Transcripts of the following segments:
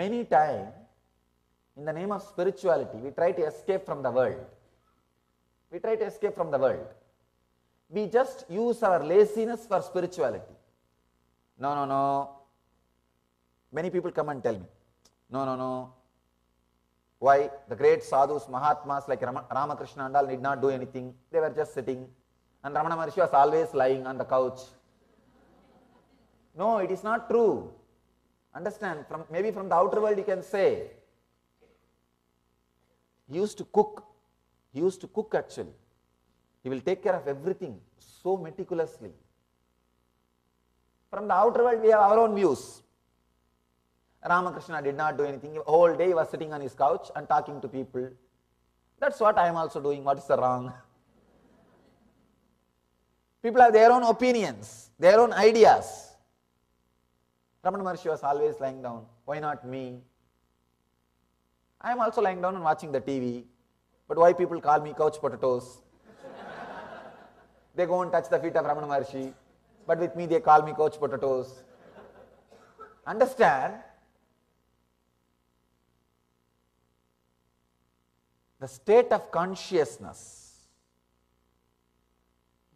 Many times, in the name of spirituality, we try to escape from the world. We try to escape from the world. We just use our laziness for spirituality. No, no, no. Many people come and tell me, no, no, no. Why? The great sadhus, Mahatmas like Ramakrishna and all did not do anything. They were just sitting. And Ramana Maharshi was always lying on the couch. No, it is not true. Understand? Maybe from the outer world you can say. He used to cook. He used to cook actually. He will take care of everything so meticulously. From the outer world we have our own views. Ramakrishna did not do anything. The whole day he was sitting on his couch and talking to people. That's what I am also doing. What is the wrong? People have their own opinions, their own ideas. Ramana Maharshi was always lying down. Why not me? I am also lying down and watching the TV. But why people call me couch potatoes? They go and touch the feet of Ramana Maharshi. But with me they call me couch potatoes. Understand? The state of consciousness,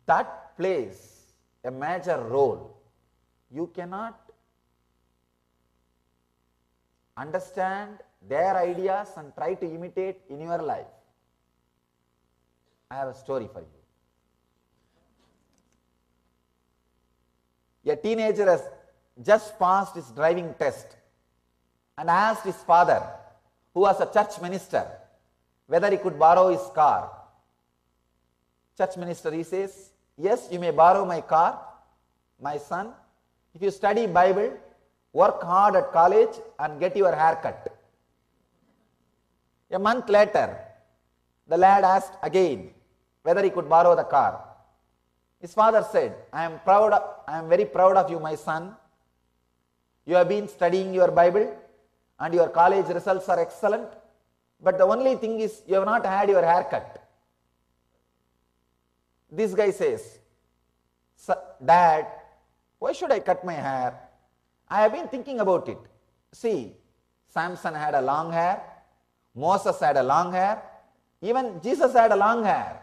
that plays a major role. You cannot understand their ideas and try to imitate in your life. I have a story for you. A teenager has just passed his driving test and asked his father, who was a church minister, whether he could borrow his car. Church minister, he says, yes, you may borrow my car, my son, if you study Bible, work hard at college and get your hair cut. A month later, the lad asked again whether he could borrow the car. His father said, I am very proud of you, my son. You have been studying your Bible and your college results are excellent. But the only thing is, you have not had your hair cut. This guy says, Dad, why should I cut my hair? I have been thinking about it. See, Samson had a long hair, Moses had a long hair, even Jesus had a long hair.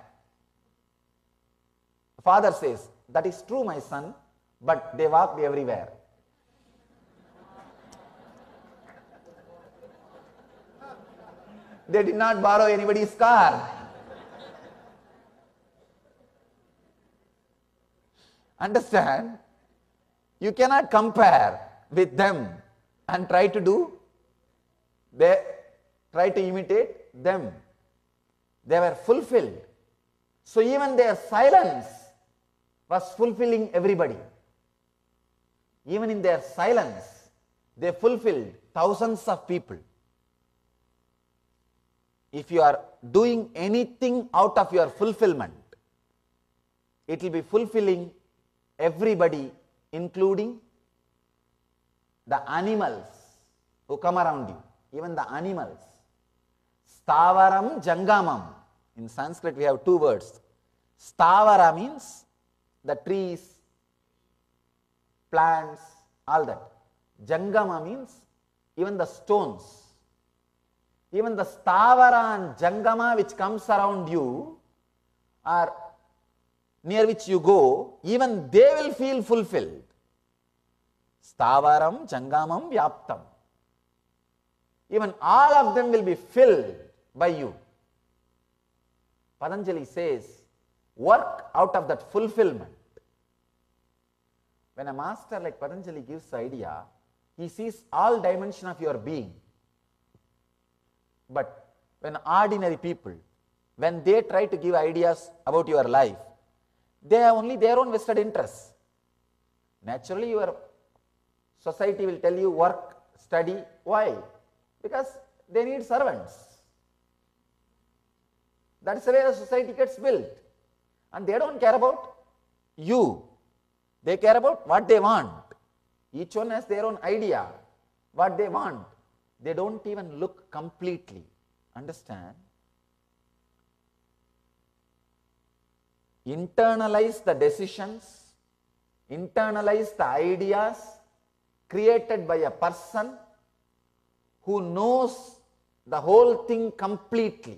The father says, that is true, my son, but they walked everywhere. They did not borrow anybody's car. Understand? You cannot compare with them and try to imitate them. They were fulfilled. So even their silence was fulfilling everybody. Even in their silence, they fulfilled thousands of people. If you are doing anything out of your fulfillment, it will be fulfilling everybody, including the animals who come around you, even the animals. Stavaram Jangamam. In Sanskrit we have two words. Stavara means the trees, plants, all that. Jangama means even the stones. Even the Stavara and Jangama which comes around you, or near which you go, even they will feel fulfilled. Stavaram Jangamam Vyaptam. Even all of them will be filled by you. Patanjali says, work out of that fulfillment. When a master like Patanjali gives the idea, he sees all dimensions of your being. But when ordinary people, when they try to give ideas about your life, they have only their own vested interests. Naturally, your society will tell you work, study. Why? Because they need servants. That's the way the society gets built. And they don't care about you. They care about what they want. Each one has their own idea, what they want. They don't even look completely. Understand? Internalize the decisions, internalize the ideas created by a person who knows the whole thing completely.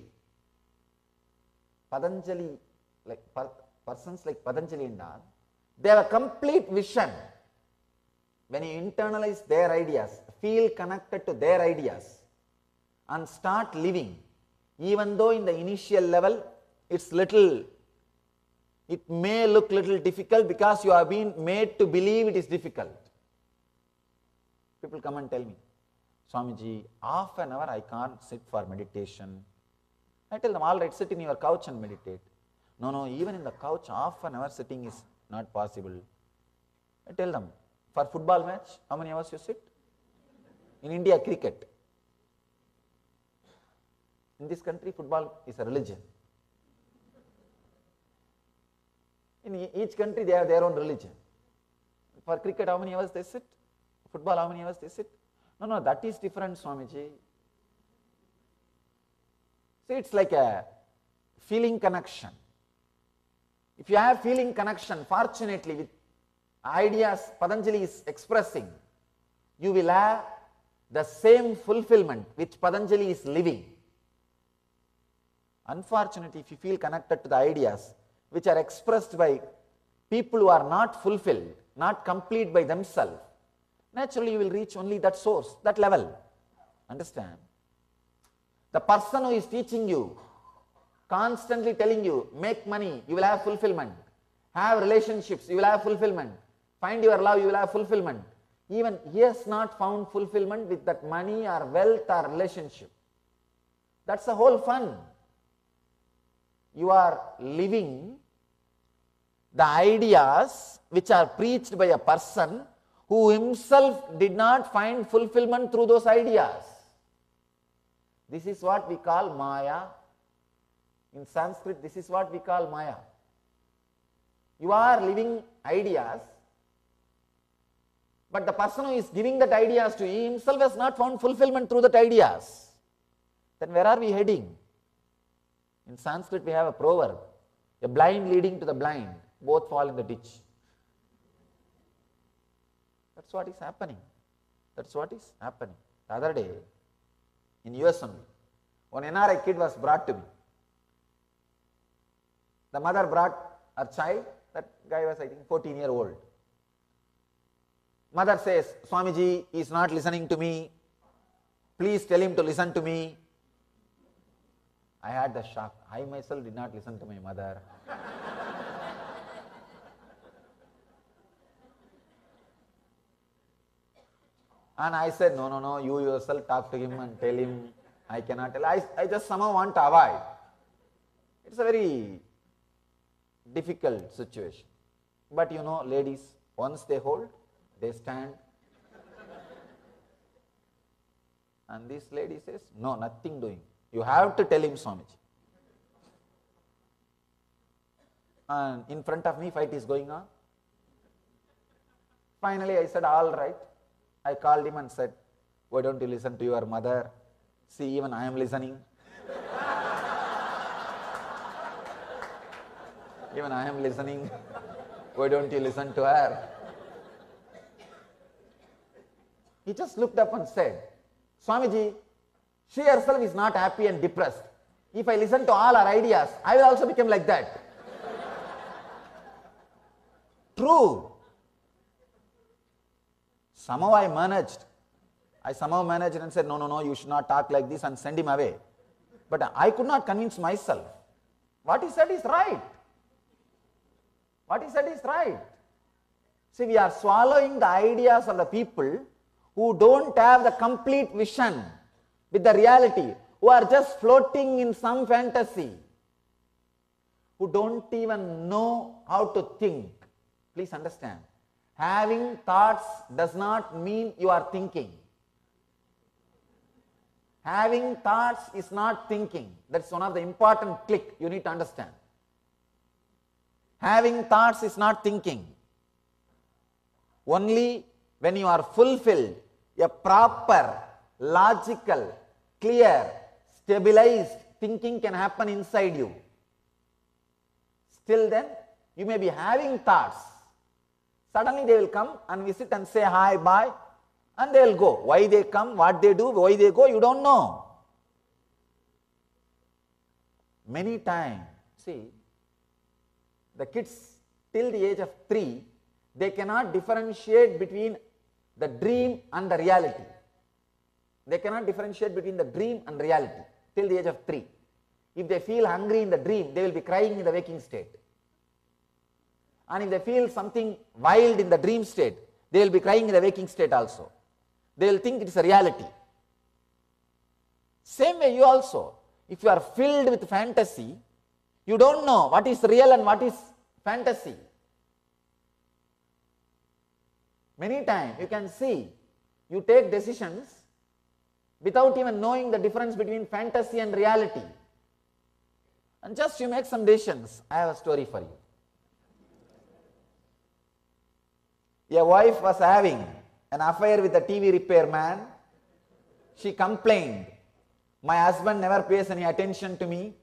Patanjali, persons like Patanjali and all, they have a complete vision. When you internalize their ideas, feel connected to their ideas and start living, even though in the initial level it may look little difficult because you have been made to believe it is difficult. People come and tell me, Swamiji, half an hour I can't sit for meditation. I tell them, all right, sit in your couch and meditate. No, even in the couch, half an hour sitting is not possible. I tell them, for football match, how many hours you sit? In India, cricket. In this country, football is a religion. In each country, they have their own religion. For cricket, how many hours they sit? Football, how many hours they sit? No, that is different, Swamiji. See, it's like a feeling connection. If you have feeling connection, fortunately, with ideas Patanjali is expressing, you will have the same fulfillment which Patanjali is living. Unfortunately, if you feel connected to the ideas which are expressed by people who are not fulfilled, not complete by themselves, naturally you will reach only that source, that level. Understand? The person who is teaching you, constantly telling you, make money, you will have fulfillment. Have relationships, you will have fulfillment. Find your love, you will have fulfillment. Even he has not found fulfillment with that money or wealth or relationship. That's the whole fun. You are living the ideas which are preached by a person who himself did not find fulfillment through those ideas. This is what we call Maya. In Sanskrit, this is what we call Maya. You are living ideas, but the person who is giving that ideas to you himself has not found fulfillment through that ideas. Then where are we heading? In Sanskrit, we have a proverb, a blind leading to the blind, both fall in the ditch. That's what is happening. That's what is happening. The other day, in US only, one NRI kid was brought to me. The mother brought her child, that guy was I think 14-year-old. Mother says, Swamiji is not listening to me, please tell him to listen to me. I had the shock. I myself did not listen to my mother. And I said, no, you yourself talk to him and tell him. I cannot tell. I just somehow want to avoid. It's a very difficult situation. But you know, ladies, once they hold, they stand. And this lady says, no, nothing doing. You have to tell him, Swamiji. And in front of me, fight is going on. Finally, I said, all right. I called him and said, why don't you listen to your mother? See, even I am listening. Even I am listening. Why don't you listen to her? He just looked up and said, Swamiji, she herself is not happy and depressed. If I listen to all her ideas, I will also become like that. True. Somehow I managed. I somehow managed and said, no, you should not talk like this and send him away. But I could not convince myself. What he said is right. What he said is right. See, we are swallowing the ideas of the people who don't have the complete vision with the reality, who are just floating in some fantasy, who don't even know how to think. Please understand. Having thoughts does not mean you are thinking. Having thoughts is not thinking. That's one of the important click you need to understand. Having thoughts is not thinking. Only when you are fulfilled, a proper, logical, clear, stabilized thinking can happen inside you. Still then, you may be having thoughts. Suddenly they will come and we sit and say hi, bye. and they will go. Why they come, what they do, why they go, you don't know. Many times, see, the kids till the age of 3, they cannot differentiate between the dream and the reality. They cannot differentiate between the dream and reality till the age of 3. If they feel hungry in the dream, they will be crying in the waking state. And if they feel something wild in the dream state, they will be crying in the waking state also. They will think it is a reality. Same way you also. If you are filled with fantasy, you don't know what is real and what is fantasy. Many times you can see, you take decisions without even knowing the difference between fantasy and reality. And just you make some decisions. I have a story for you. A wife was having an affair with a TV repairman. She complained, my husband never pays any attention to me.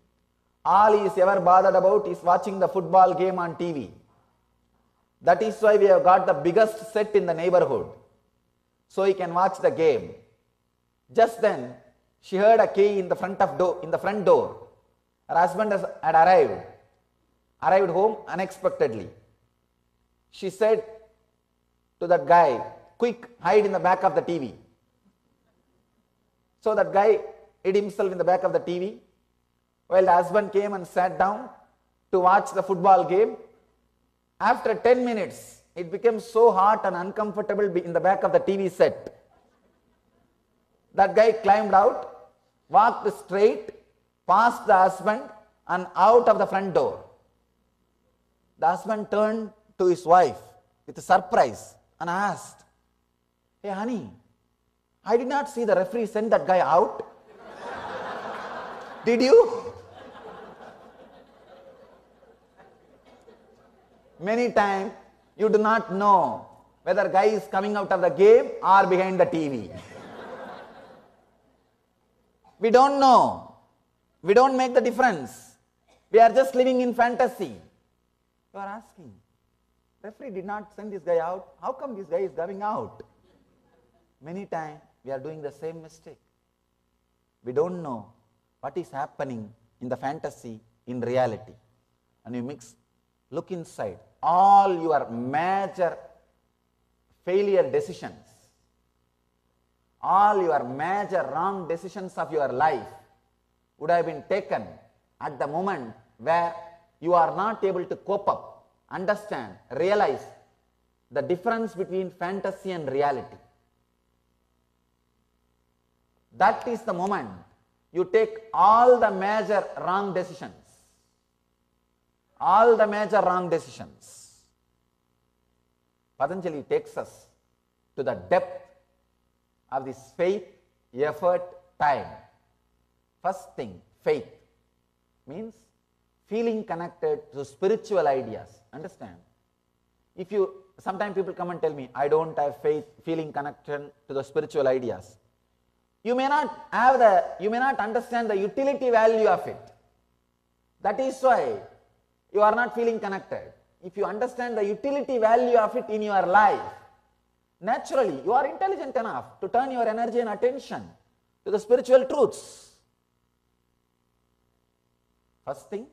All he is ever bothered about is watching the football game on TV. That is why we have got the biggest set in the neighborhood, so he can watch the game. Just then, she heard a key in the front door. Her husband had arrived home unexpectedly. She said to that guy, quick, hide in the back of the TV. So that guy hid himself in the back of the TV, while the husband came and sat down to watch the football game. After 10 minutes, it became so hot and uncomfortable in the back of the TV set. That guy climbed out, walked straight, past the husband and out of the front door. The husband turned to his wife with a surprise and asked, hey honey, I did not see the referee send that guy out. Did you? Many times you do not know whether guy is coming out of the game or behind the TV. We don't know. We don't make the difference. We are just living in fantasy. You are asking, referee did not send this guy out. How come this guy is coming out? Many times we are doing the same mistake. We don't know what is happening in the fantasy in reality. And you look inside. All your major failure decisions, all your major wrong decisions of your life would have been taken at the moment where you are not able to cope up, understand, realize the difference between fantasy and reality. That is the moment you take all the major wrong decisions. All the major wrong decisions. Patanjali takes us to the depth of this faith, effort, time. First thing, faith means feeling connected to spiritual ideas. Understand? Sometimes people come and tell me, I don't have faith, feeling connected to the spiritual ideas. You may not understand the utility value of it. That is why you are not feeling connected. If you understand the utility value of it in your life, naturally you are intelligent enough to turn your energy and attention to the spiritual truths. First thing,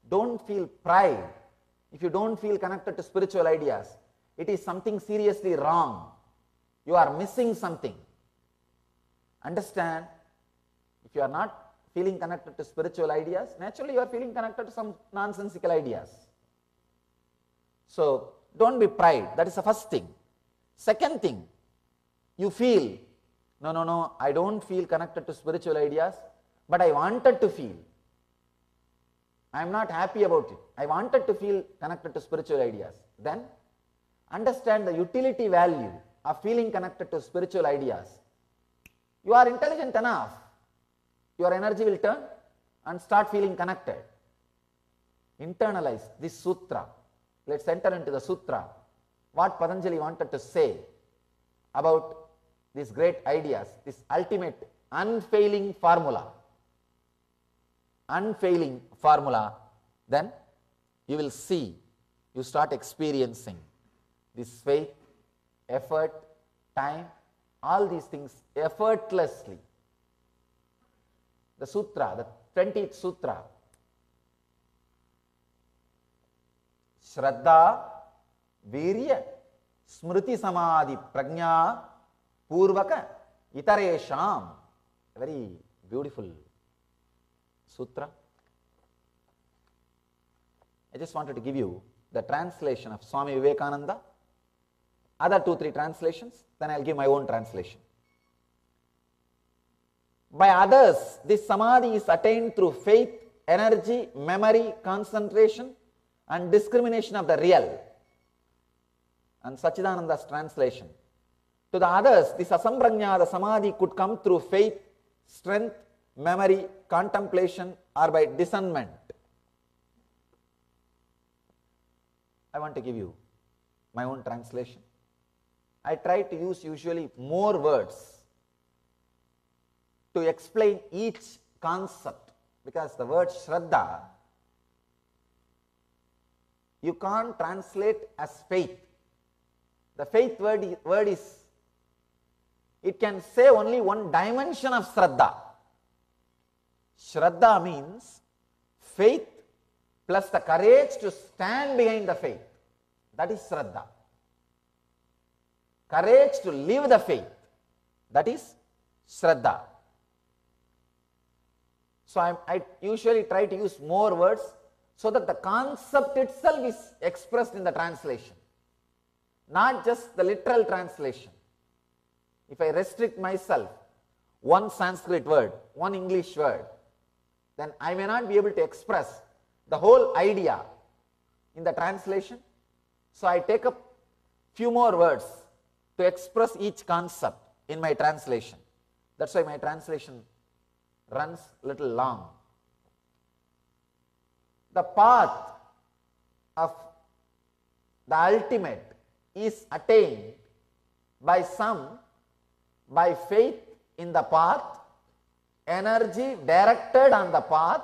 don't feel pride. If you don't feel connected to spiritual ideas, it is something seriously wrong. You are missing something. Understand, if you are not feeling connected to spiritual ideas, naturally you are feeling connected to some nonsensical ideas. So don't be pride. That is the first thing. Second thing, you feel, no, I don't feel connected to spiritual ideas, but I wanted to feel. I am not happy about it. I wanted to feel connected to spiritual ideas. Then understand the utility value of feeling connected to spiritual ideas. You are intelligent enough. Your energy will turn and start feeling connected. Internalize this sutra. Let's enter into the sutra. What Patanjali wanted to say about these great ideas, this ultimate unfailing formula. Unfailing formula, then you will see, you start experiencing this faith, effort, time, all these things effortlessly. The sutra, the 20th sutra, Shraddha, Virya, Smriti Samadhi, Prajna, Purvaka, Itaresham. A very beautiful sutra. I just wanted to give you the translation of Swami Vivekananda, other 2-3 translations, then I will give my own translation. By others, this samadhi is attained through faith, energy, memory, concentration and discrimination of the real. And Sachidananda's translation. To the others, this asamprajna, the samadhi, could come through faith, strength, memory, contemplation or by discernment. I want to give you my own translation. I try to use usually more words to explain each concept, because the word Shraddha you can't translate as faith. The faith word is, it can say only one dimension of Shraddha. Shraddha means faith plus the courage to stand behind the faith. That is Shraddha. Courage to live the faith. That is Shraddha. So I usually try to use more words so that the concept itself is expressed in the translation, not just the literal translation. If I restrict myself, one Sanskrit word, one English word, then I may not be able to express the whole idea in the translation. So I take up few more words to express each concept in my translation. That's why my translation runs little long. The path of the ultimate is attained by some by faith in the path, energy directed on the path,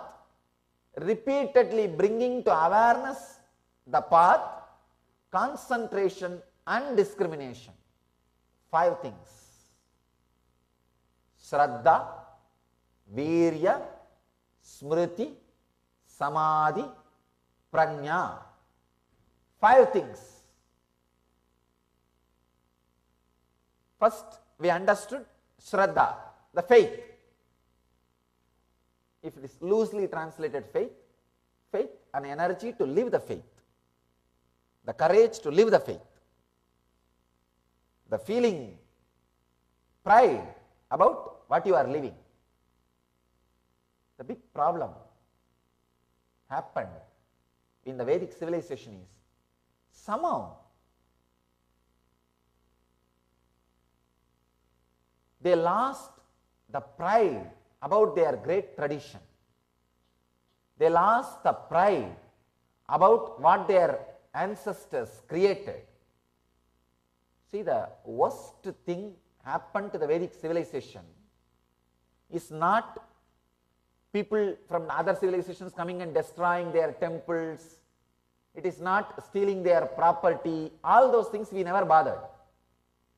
repeatedly bringing to awareness the path, concentration and discrimination. 5 things. Shraddha, Virya, Smriti, Samadhi, Prajna. 5 things. First, we understood Shraddha, the faith. If it is loosely translated faith, faith and energy to live the faith, the courage to live the faith, the feeling pride about what you are living. The big problem happened in the Vedic civilization is somehow they lost the pride about their great tradition. They lost the pride about what their ancestors created. See, the worst thing happened to the Vedic civilization is not people from other civilizations coming and destroying their temples. It is not stealing their property. All those things we never bothered.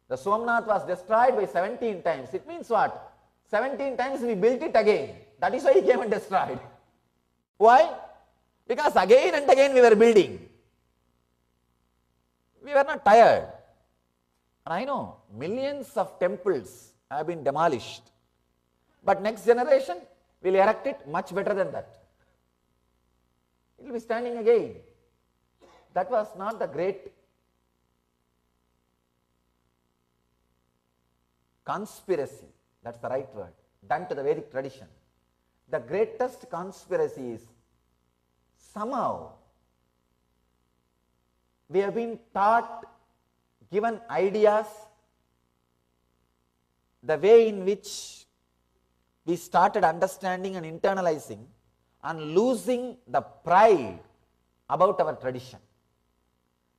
The Somnath was destroyed by 17 times. It means what? 17 times we built it again. That is why he came and destroyed. Why? Because again and again we were building. We were not tired. And I know millions of temples have been demolished. But next generation will erect it much better than that. It will be standing again. That was not the great conspiracy, that's the right word, done to the Vedic tradition. The greatest conspiracy is somehow we have been taught, given ideas, the way in which we started understanding and internalizing and losing the pride about our tradition,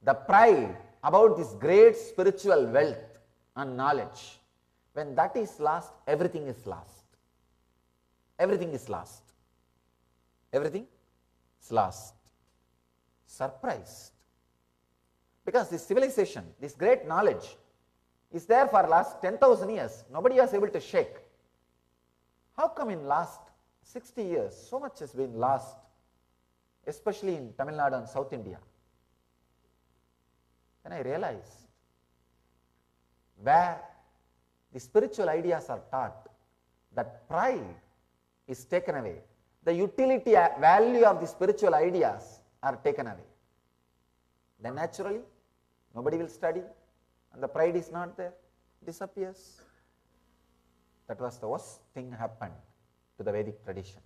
the pride about this great spiritual wealth and knowledge. When that is lost, everything is lost. Everything is lost. Everything is lost. Surprised. Because this civilization, this great knowledge, is there for last 10,000 years. Nobody was able to shake. How come in last 60 years so much has been lost, especially in Tamil Nadu and South India? Then I realized where the spiritual ideas are taught, that pride is taken away. The utility value of the spiritual ideas are taken away. Then naturally, nobody will study and the pride is not there, disappears. That was the worst thing happened to the Vedic tradition.